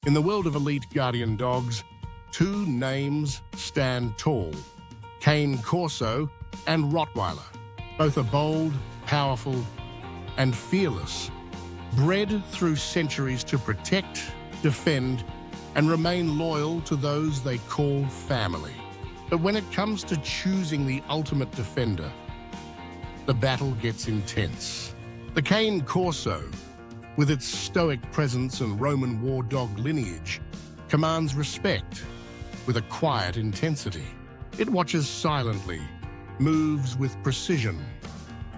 In the world of elite guardian dogs, two names stand tall: Cane Corso and Rottweiler. Both are bold, powerful, and fearless, bred through centuries to protect, defend, and remain loyal to those they call family. But when it comes to choosing the ultimate defender, the battle gets intense. The Cane Corso, with its stoic presence and Roman war dog lineage, commands respect with a quiet intensity. It watches silently, moves with precision,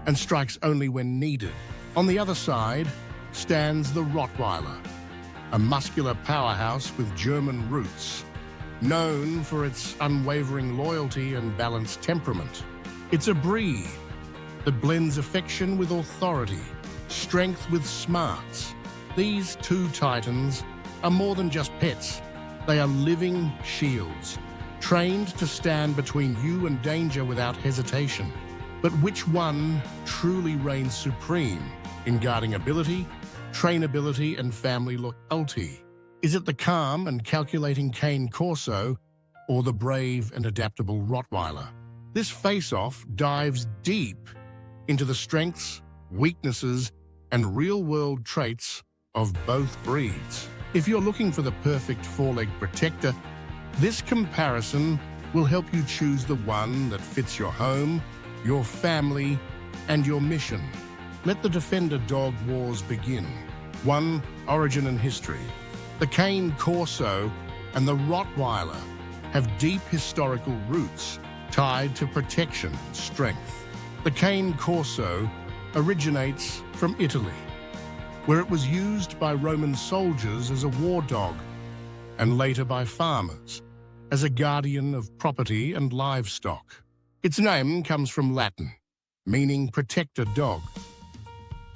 and strikes only when needed. On the other side stands the Rottweiler, a muscular powerhouse with German roots, known for its unwavering loyalty and balanced temperament. It's a breed that blends affection with authority, strength with smarts. These two titans are more than just pets. They are living shields, trained to stand between you and danger without hesitation. But which one truly reigns supreme in guarding ability, trainability, and family loyalty? Is it the calm and calculating Cane Corso or the brave and adaptable Rottweiler? This face-off dives deep into the strengths, weaknesses, and real-world traits of both breeds. If you're looking for the perfect four-leg protector, this comparison will help you choose the one that fits your home, your family, and your mission. Let the defender-dog wars begin. 1. Origin and history. The Cane Corso and the Rottweiler have deep historical roots tied to protection and strength. The Cane Corso originates from Italy, where it was used by Roman soldiers as a war dog and later by farmers as a guardian of property and livestock. Its name comes from Latin, meaning protector dog.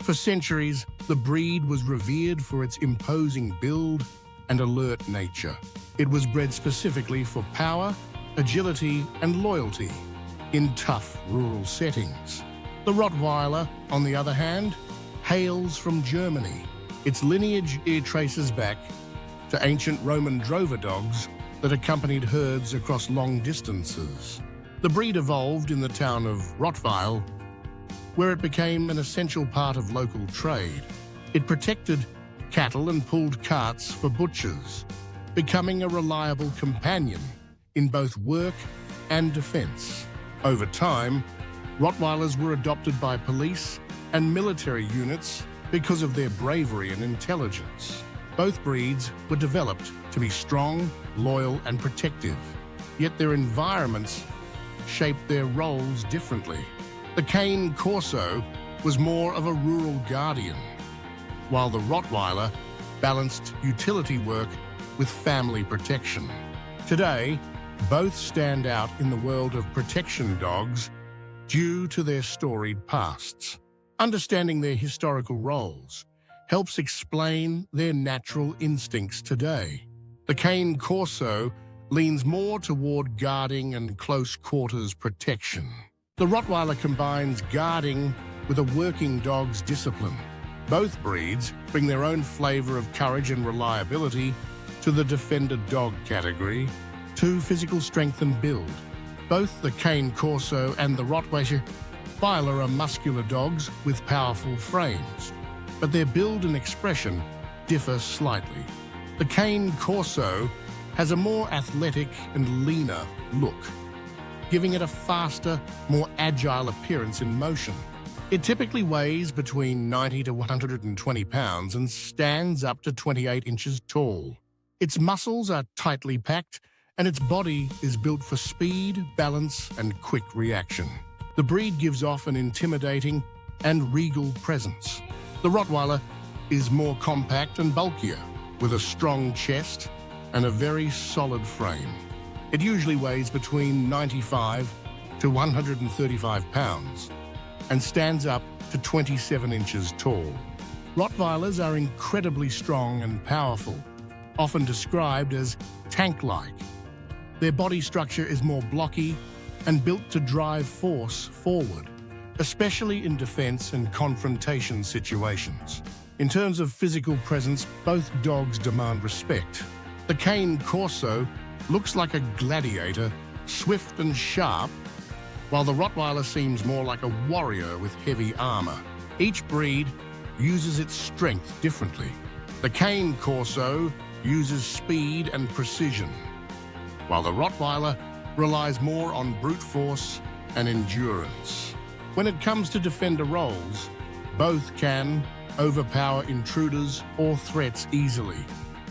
For centuries, the breed was revered for its imposing build and alert nature. It was bred specifically for power, agility, and loyalty in tough rural settings. The Rottweiler, on the other hand, hails from Germany. Its lineage traces back to ancient Roman drover dogs that accompanied herds across long distances. The breed evolved in the town of Rottweil, where it became an essential part of local trade. It protected cattle and pulled carts for butchers, becoming a reliable companion in both work and defense. Over time, Rottweilers were adopted by police and military units because of their bravery and intelligence. Both breeds were developed to be strong, loyal, and protective, yet their environments shaped their roles differently. The Cane Corso was more of a rural guardian, while the Rottweiler balanced utility work with family protection. Today, both stand out in the world of protection dogs due to their storied pasts. Understanding their historical roles helps explain their natural instincts today. The Cane Corso leans more toward guarding and close-quarters protection. The Rottweiler combines guarding with a working dog's discipline. Both breeds bring their own flavor of courage and reliability to the defender dog category, to physical strength and build. Both the Cane Corso and the Rottweiler are muscular dogs with powerful frames, but their build and expression differ slightly. The Cane Corso has a more athletic and leaner look, giving it a faster, more agile appearance in motion. It typically weighs between 90 to 120 pounds and stands up to 28 inches tall. Its muscles are tightly packed, and its body is built for speed, balance, and quick reaction. The breed gives off an intimidating and regal presence. The Rottweiler is more compact and bulkier, with a strong chest and a very solid frame. It usually weighs between 95 to 135 pounds and stands up to 27 inches tall. Rottweilers are incredibly strong and powerful, often described as tank-like. Their body structure is more blocky and built to drive force forward, especially in defense and confrontation situations. In terms of physical presence, both dogs demand respect. The Cane Corso looks like a gladiator, swift and sharp, while the Rottweiler seems more like a warrior with heavy armor. Each breed uses its strength differently. The Cane Corso uses speed and precision, while the Rottweiler relies more on brute force and endurance. When it comes to defender roles, both can overpower intruders or threats easily.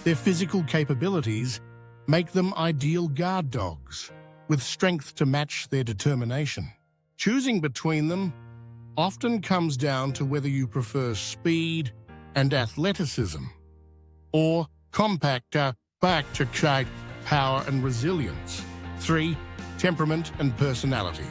Their physical capabilities make them ideal guard dogs, with strength to match their determination. Choosing between them often comes down to whether you prefer speed and athleticism or compact power and resilience. 3. Temperament and personality.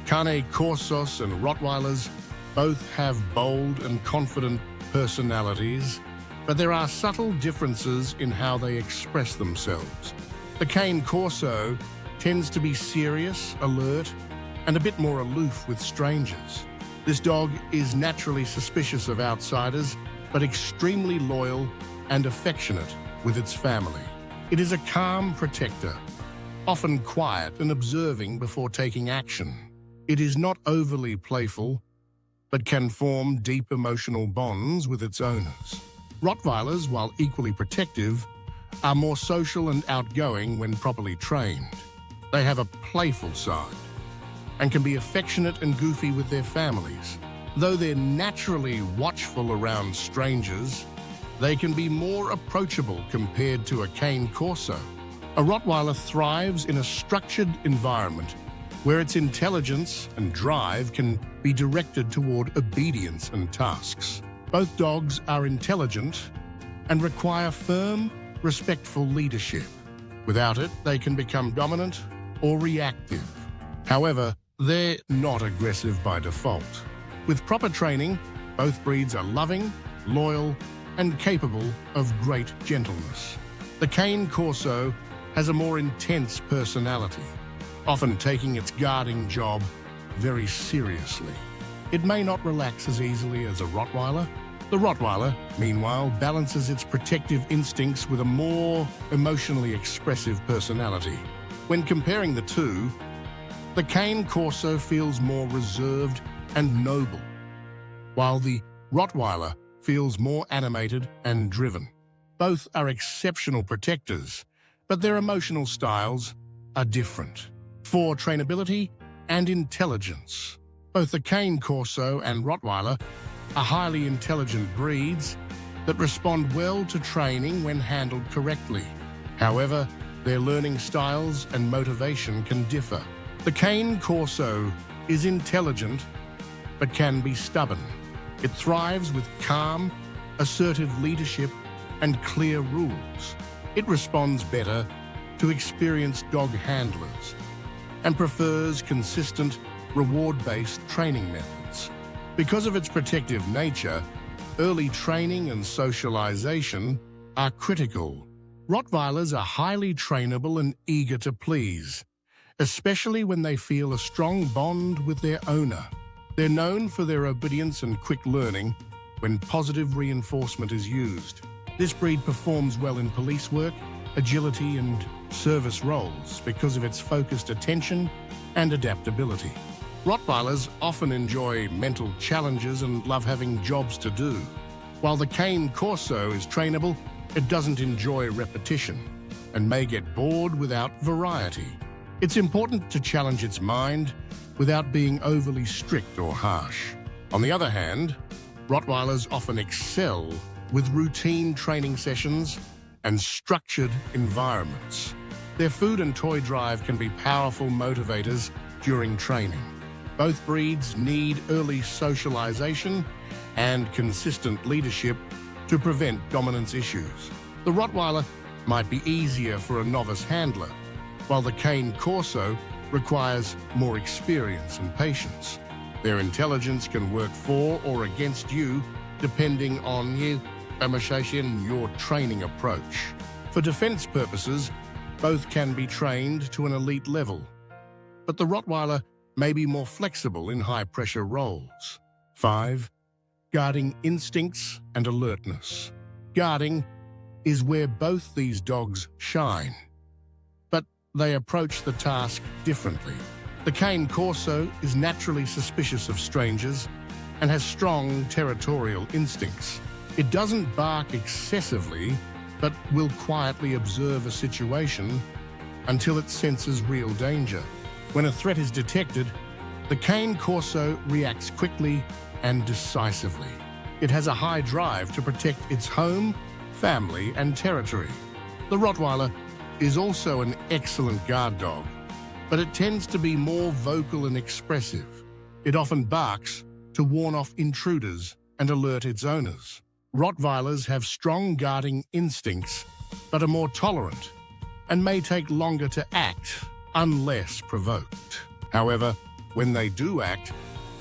Cane Corsos and Rottweilers both have bold and confident personalities, but there are subtle differences in how they express themselves. The Cane Corso tends to be serious, alert, and a bit more aloof with strangers. This dog is naturally suspicious of outsiders, but extremely loyal and affectionate with its family. It is a calm protector, often quiet and observing before taking action. It is not overly playful, but can form deep emotional bonds with its owners. Rottweilers, while equally protective, are more social and outgoing when properly trained. They have a playful side and can be affectionate and goofy with their families. Though they're naturally watchful around strangers, they can be more approachable compared to a Cane Corso. A Rottweiler thrives in a structured environment where its intelligence and drive can be directed toward obedience and tasks. Both dogs are intelligent and require firm, respectful leadership. Without it, they can become dominant or reactive. However, they're not aggressive by default. With proper training, both breeds are loving, loyal, and capable of great gentleness. The Cane Corso has a more intense personality, often taking its guarding job very seriously. It may not relax as easily as a Rottweiler. The Rottweiler, meanwhile, balances its protective instincts with a more emotionally expressive personality. When comparing the two, the Cane Corso feels more reserved and noble, while the Rottweiler feels more animated and driven. Both are exceptional protectors, but their emotional styles are different. 4. Trainability and intelligence. Both the Cane Corso and Rottweiler are highly intelligent breeds that respond well to training when handled correctly. However, their learning styles and motivation can differ. The Cane Corso is intelligent but can be stubborn. It thrives with calm, assertive leadership and clear rules. It responds better to experienced dog handlers and prefers consistent, reward-based training methods. Because of its protective nature, early training and socialization are critical. Rottweilers are highly trainable and eager to please, especially when they feel a strong bond with their owner. They're known for their obedience and quick learning when positive reinforcement is used. This breed performs well in police work, agility, and service roles because of its focused attention and adaptability. Rottweilers often enjoy mental challenges and love having jobs to do. While the Cane Corso is trainable, it doesn't enjoy repetition and may get bored without variety. It's important to challenge its mind without being overly strict or harsh. On the other hand, Rottweilers often excel with routine training sessions and structured environments. Their food and toy drive can be powerful motivators during training. Both breeds need early socialization and consistent leadership to prevent dominance issues. The Rottweiler might be easier for a novice handler, while the Cane Corso requires more experience and patience. Their intelligence can work for or against you depending on your training approach. For defense purposes, both can be trained to an elite level, but the Rottweiler may be more flexible in high-pressure roles. 5. guarding instincts and alertness. Guarding is where both these dogs shine, but they approach the task differently. The Cane Corso is naturally suspicious of strangers and has strong territorial instincts. It doesn't bark excessively, but will quietly observe a situation until it senses real danger. When a threat is detected, the Cane Corso reacts quickly and decisively. It has a high drive to protect its home, family, and territory. The Rottweiler is also an excellent guard dog, but it tends to be more vocal and expressive. It often barks to warn off intruders and alert its owners. Rottweilers have strong guarding instincts, but are more tolerant and may take longer to act unless provoked. However, when they do act,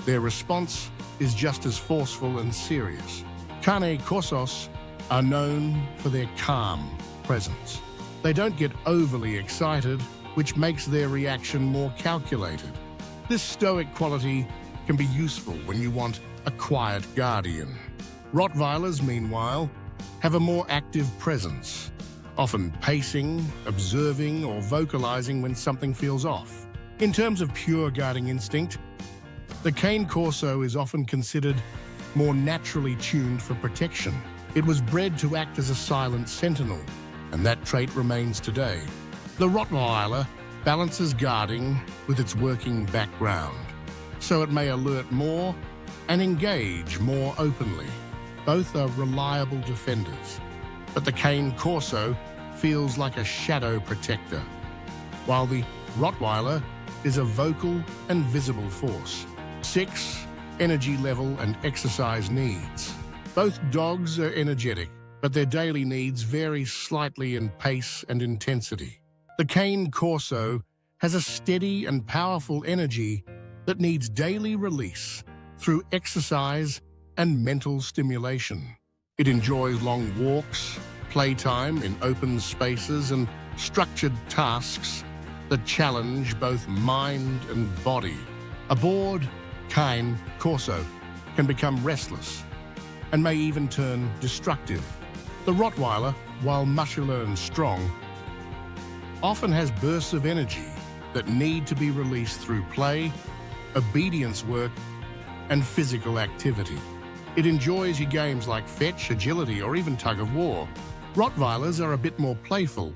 their response is just as forceful and serious. Cane Corsos are known for their calm presence. They don't get overly excited, which makes their reaction more calculated. This stoic quality can be useful when you want a quiet guardian. Rottweilers, meanwhile, have a more active presence, often pacing, observing, or vocalizing when something feels off. In terms of pure guarding instinct, the Cane Corso is often considered more naturally tuned for protection. It was bred to act as a silent sentinel, and that trait remains today. The Rottweiler balances guarding with its working background, so it may alert more and engage more openly. Both are reliable defenders, but the Cane Corso feels like a shadow protector, while the Rottweiler is a vocal and visible force. 6. Energy level and exercise needs. Both dogs are energetic, but their daily needs vary slightly in pace and intensity. The Cane Corso has a steady and powerful energy that needs daily release through exercise and mental stimulation. It enjoys long walks, playtime in open spaces, and structured tasks that challenge both mind and body. A bored Cane Corso can become restless and may even turn destructive. The Rottweiler, while muscular and strong, often has bursts of energy that need to be released through play, obedience work, and physical activity. It enjoys your games like fetch, agility, or even tug-of-war. Rottweilers are a bit more playful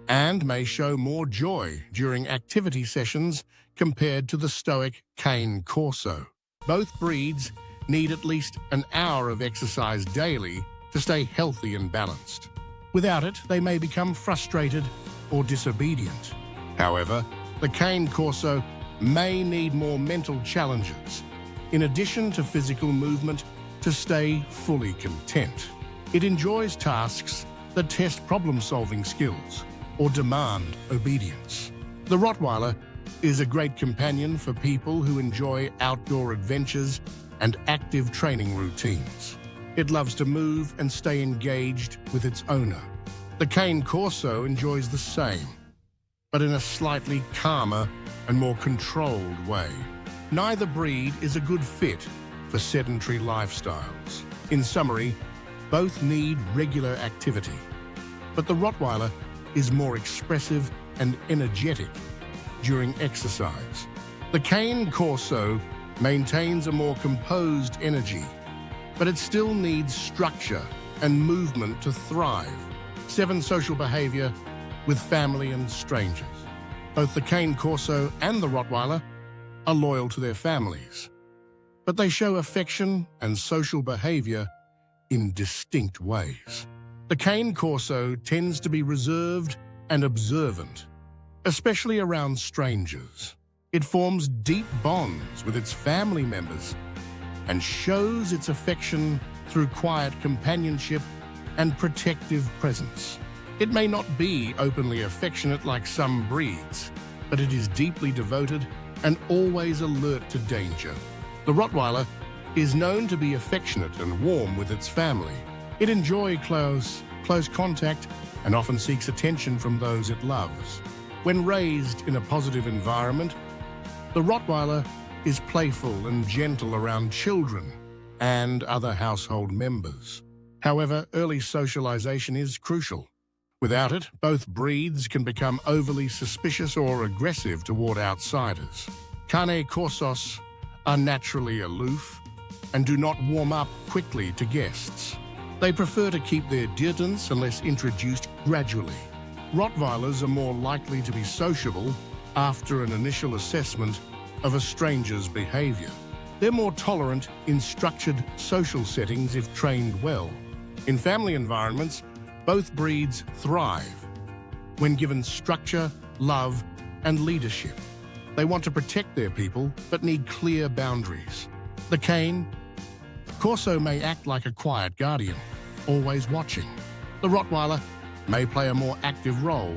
and may show more joy during activity sessions compared to the stoic Cane Corso. Both breeds need at least an hour of exercise daily to stay healthy and balanced. Without it, they may become frustrated or disobedient. However, the Cane Corso may need more mental challenges, in addition to physical movement, to stay fully content. It enjoys tasks that test problem-solving skills or demand obedience. The Rottweiler is a great companion for people who enjoy outdoor adventures and active training routines. It loves to move and stay engaged with its owner. The Cane Corso enjoys the same, but in a slightly calmer and more controlled way. Neither breed is a good fit for sedentary lifestyles. In summary, both need regular activity, but the Rottweiler is more expressive and energetic during exercise. The Cane Corso maintains a more composed energy, but it still needs structure and movement to thrive. 7. Social behavior with family and strangers. Both the Cane Corso and the Rottweiler are loyal to their families, but they show affection and social behavior in distinct ways. The Cane Corso tends to be reserved and observant, especially around strangers. It forms deep bonds with its family members and shows its affection through quiet companionship and protective presence. It may not be openly affectionate like some breeds, but it is deeply devoted and always alert to danger. The Rottweiler is known to be affectionate and warm with its family. It enjoys close contact and often seeks attention from those it loves. When raised in a positive environment, the Rottweiler is playful and gentle around children and other household members. However, early socialization is crucial. Without it, both breeds can become overly suspicious or aggressive toward outsiders. Cane Corsos are naturally aloof and do not warm up quickly to guests. They prefer to keep their distance unless introduced gradually. Rottweilers are more likely to be sociable after an initial assessment of a stranger's behavior. They're more tolerant in structured social settings if trained well. In family environments, both breeds thrive when given structure, love, and leadership. They want to protect their people, but need clear boundaries. The Cane Corso may act like a quiet guardian, always watching. The Rottweiler may play a more active role,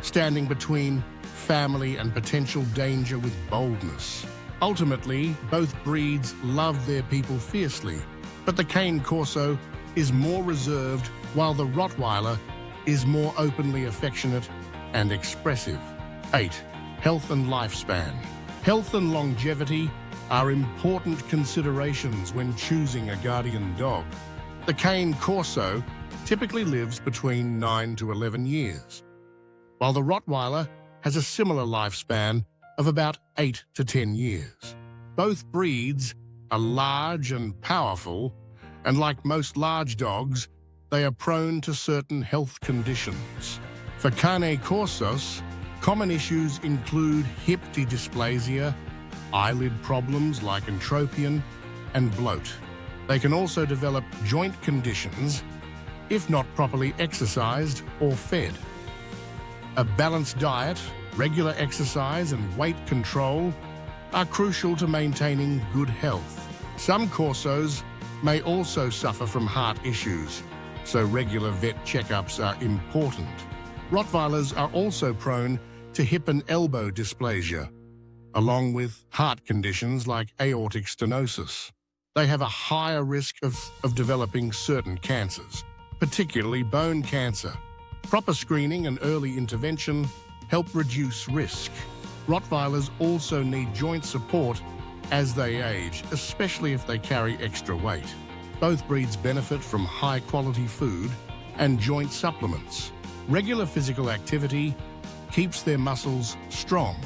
standing between family and potential danger with boldness. Ultimately, both breeds love their people fiercely, but the Cane Corso is more reserved while the Rottweiler is more openly affectionate and expressive. 8. Health and lifespan. Health and longevity are important considerations when choosing a guardian dog. The Cane Corso typically lives between 9 to 11 years, while the Rottweiler has a similar lifespan of about 8 to 10 years. Both breeds are large and powerful, and like most large dogs, they are prone to certain health conditions. For Cane Corsos, common issues include hip dysplasia, eyelid problems like entropion, and bloat. They can also develop joint conditions if not properly exercised or fed. A balanced diet, regular exercise, and weight control are crucial to maintaining good health. Some Corsos may also suffer from heart issues, so regular vet checkups are important. Rottweilers are also prone to hip and elbow dysplasia, along with heart conditions like aortic stenosis. They have a higher risk of developing certain cancers, particularly bone cancer. Proper screening and early intervention help reduce risk. Rottweilers also need joint support as they age, especially if they carry extra weight. Both breeds benefit from high-quality food and joint supplements. Regular physical activity keeps their muscles strong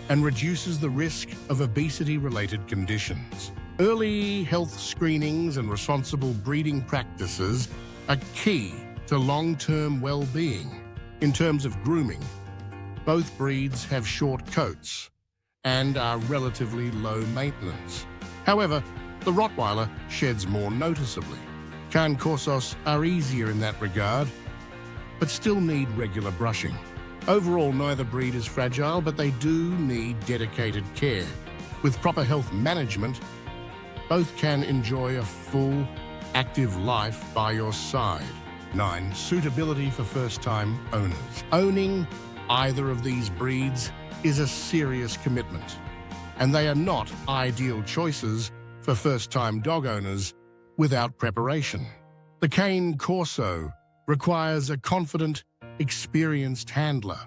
and reduces the risk of obesity-related conditions. Early health screenings and responsible breeding practices are key to long-term well-being. In terms of grooming, both breeds have short coats and are relatively low maintenance. However, the Rottweiler sheds more noticeably. Cane Corsos are easier in that regard, but still need regular brushing. Overall, neither breed is fragile, but they do need dedicated care. With proper health management, both can enjoy a full, active life by your side. 9. Suitability for first-time owners. Owning either of these breeds is a serious commitment, and they are not ideal choices for first-time dog owners without preparation. The Cane Corso requires a confident, experienced handler.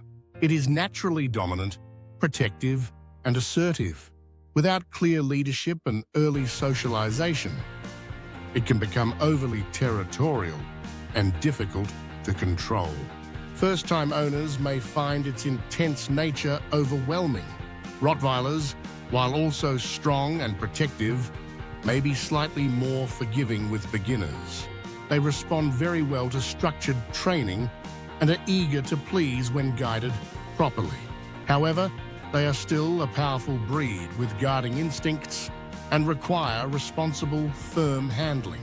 It is naturally dominant, protective, and assertive. Without clear leadership and early socialization, it can become overly territorial and difficult to control. First-time owners may find its intense nature overwhelming. Rottweilers, while also strong and protective, may be slightly more forgiving with beginners. They respond very well to structured training and are eager to please when guided properly. However, they are still a powerful breed with guarding instincts and require responsible, firm handling.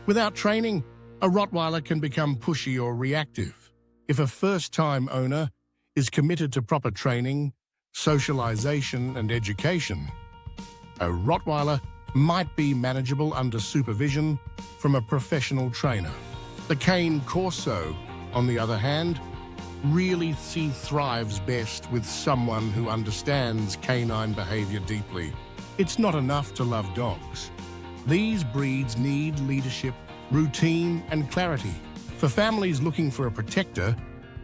Without training, a Rottweiler can become pushy or reactive. If a first-time owner is committed to proper training, socialization, and education, a Rottweiler might be manageable under supervision from a professional trainer. The Cane Corso, on the other hand, really thrives best with someone who understands canine behavior deeply. It's not enough to love dogs. These breeds need leadership, routine, and clarity. For families looking for a protector,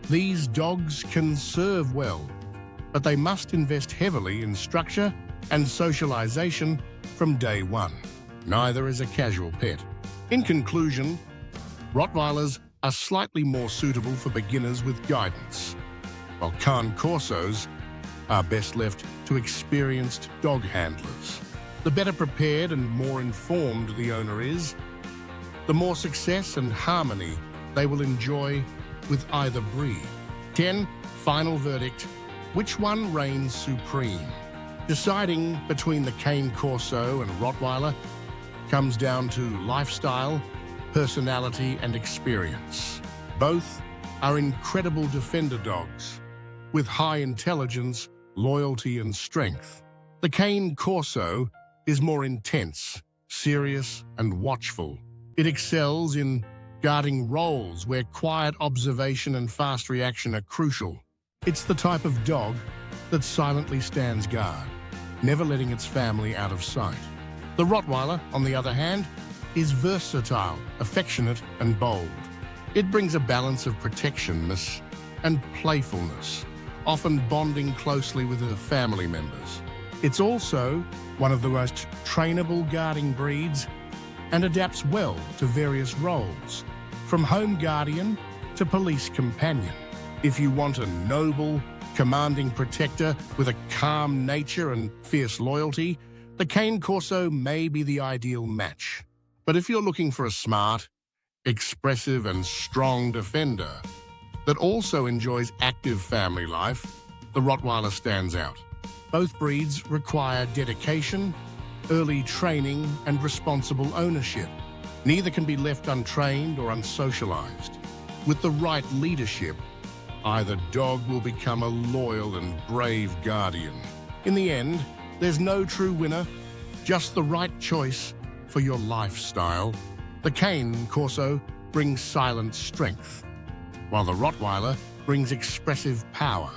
these dogs can serve well, but they must invest heavily in structure and socialization from day one. Neither is a casual pet. In conclusion, Rottweilers are slightly more suitable for beginners with guidance, while Cane Corsos are best left to experienced dog handlers. The better prepared and more informed the owner is, the more success and harmony they will enjoy with either breed. 10. Final verdict. Which one reigns supreme? Deciding between the Cane Corso and Rottweiler comes down to lifestyle, personality, and experience. Both are incredible defender dogs with high intelligence, loyalty, and strength. The Cane Corso is more intense, serious, and watchful. It excels in guarding roles where quiet observation and fast reaction are crucial. It's the type of dog that silently stands guard, never letting its family out of sight. The Rottweiler, on the other hand, is versatile, affectionate, and bold. It brings a balance of protectiveness and playfulness, often bonding closely with her family members. It's also one of the most trainable guarding breeds and adapts well to various roles, from home guardian to police companion. If you want a noble, commanding protector with a calm nature and fierce loyalty, the Cane Corso may be the ideal match. But if you're looking for a smart, expressive, and strong defender that also enjoys active family life, the Rottweiler stands out. Both breeds require dedication, early training, and responsible ownership. Neither can be left untrained or unsocialized. With the right leadership, either dog will become a loyal and brave guardian. In the end, there's no true winner, just the right choice for your lifestyle. The Cane Corso brings silent strength, while the Rottweiler brings expressive power.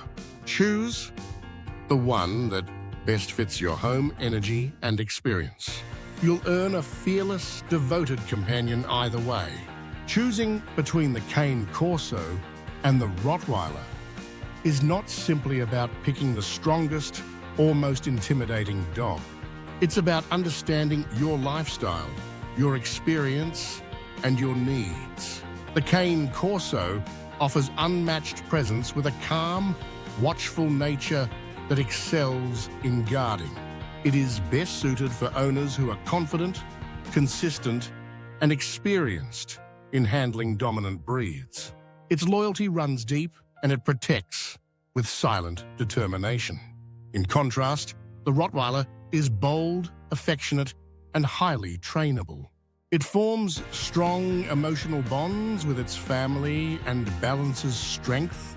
Choose the one that best fits your home, energy, and experience. You'll earn a fearless, devoted companion either way. Choosing between the Cane Corso and the Rottweiler is not simply about picking the strongest or most intimidating dog. It's about understanding your lifestyle, your experience, and your needs. The Cane Corso offers unmatched presence with a calm, watchful nature that excels in guarding. It is best suited for owners who are confident, consistent, and experienced in handling dominant breeds. Its loyalty runs deep, and it protects with silent determination. In contrast, the Rottweiler is bold, affectionate, and highly trainable. It forms strong emotional bonds with its family and balances strength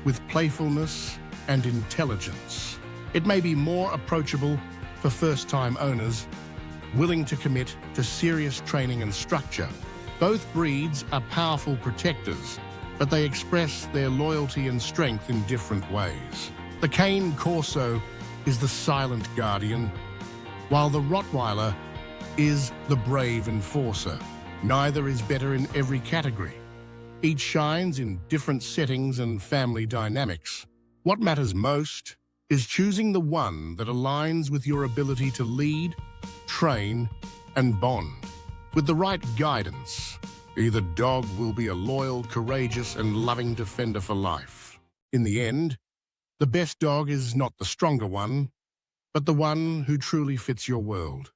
with playfulness and intelligence. It may be more approachable for first-time owners willing to commit to serious training and structure. Both breeds are powerful protectors, but they express their loyalty and strength in different ways. The Cane Corso is the silent guardian, while the Rottweiler is the brave enforcer. Neither is better in every category. Each shines in different settings and family dynamics. What matters most is choosing the one that aligns with your ability to lead, train, and bond. With the right guidance, either dog will be a loyal, courageous, and loving defender for life. In the end, the best dog is not the stronger one, but the one who truly fits your world.